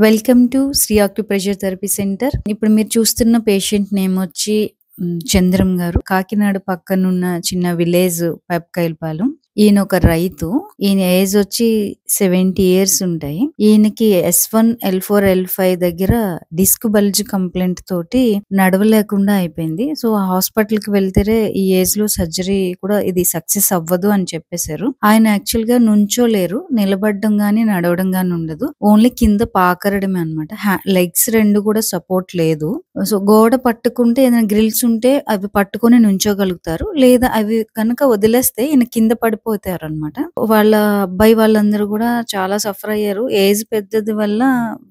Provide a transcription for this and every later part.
Welcome to Shri acupressure therapy centre. ఇప్పుడు మీరు చూస్తున్న పేషెంట్ నేమ్ వచ్చి చంద్రం గారు. కాకినాడ పక్కనున్న చిన్న విలేజ్ పైపకాయలపాలెం. ఈయన ఒక రైతు. ఈయన ఏజ్ వచ్చి 70 years ఉంటాయి. ఈయనకి S1, L4, L5 దగ్గర డిస్క్ బల్జ్ కంప్లైంట్ తోటి నడవలేకుండా అయిపోయింది. సో హాస్పిటల్ కి వెళ్తే ఈ ఏజ్ లో సర్జరీ కూడా ఇది సక్సెస్ అవ్వదు అని చెప్పేశారు. ఆయన యాక్చువల్ గా నుంచోలేరు, నిలబడడం గానీ నడవడం గానీ ఉండదు. ఓన్లీ కింద పాకరడమే అనమాట. లెగ్స్ రెండు కూడా సపోర్ట్ లేదు. సో గోడ పట్టుకుంటే ఏదైనా గ్రిల్స్ ఉంటే అవి పట్టుకొని నుంచోగలుగుతారు, లేదా అవి కనుక వదిలేస్తే ఈయన కింద పడిపోతారు అనమాట. వాళ్ళ అబ్బాయి వాళ్ళందరూ కూడా చాలా సఫర్ అయ్యారు. ఏజ్ పెద్దది వల్ల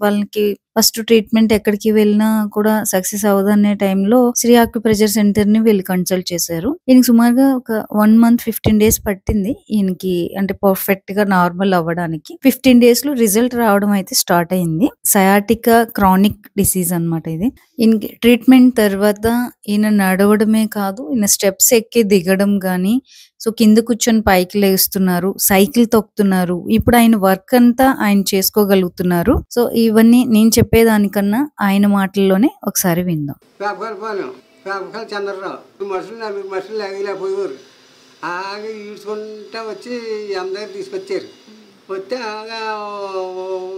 వాళ్ళకి ఫస్ట్ ట్రీట్మెంట్ ఎక్కడికి వెళ్ళినా కూడా సక్సెస్ అవ్వదనే టైంలో శ్రీ ఆక్యుప్రెషర్ సెంటర్ ని వీళ్ళు కన్సల్ట్ చేశారు. ఈయనకి సుమారుగా ఒక 1 month 15 days పట్టింది ఈయనకి, అంటే పర్ఫెక్ట్ గా నార్మల్ అవ్వడానికి. 15 days లో రిజల్ట్ రావడం అయితే స్టార్ట్ అయింది. సయాటికా క్రానిక్ డిసీజ్ అనమాట ఇది. ఈయనకి ట్రీట్మెంట్ తర్వాత ఈయన నడవడమే కాదు, ఈయన స్టెప్స్ ఎక్కి దిగడం గానీ, సో కింద కూర్చొని పైకి లేస్తున్నారు, సైకిల్ తొక్కుతున్నారు. ఇప్పుడు ఆయన వర్క్ అంతా ఆయన చేసుకోగలుగుతున్నారు. సో ఇవన్నీ నేను చెప్పేదానికన్నా ఆయన మాటల్లోనే ఒకసారి విందాం. చంద్రరావు మనుషులు లాగలేకపోయేవారు. ఆగి ఈడ్చుకుంటా వచ్చి అమ్మ దగ్గర తీసుకొచ్చారు. వస్తే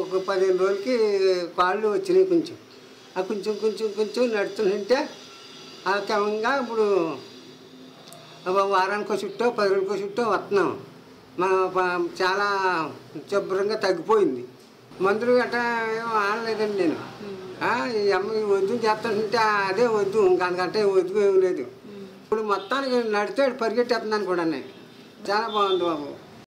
ఒక 15 రోజులకి కాళ్ళు వచ్చినాయి. కొంచెం నడుస్తుంటే ఆ క్రమంగా ఇప్పుడు వారానికో చుట్టూ 10 రోజులకో చుట్టూ వస్తున్నాం. చాలా శుభ్రంగా తగ్గిపోయింది. మందులు గట్రా ఏం ఆడలేదండి నేను. ఈ అమ్మ వద్దు చేస్తుంటే అదే వద్దు, ఇంకంటే వద్దు ఏం లేదు. ఇప్పుడు మొత్తానికి నడితే పరిగెట్టేస్తున్నాను కూడా. చాలా బాగుంది బాబు.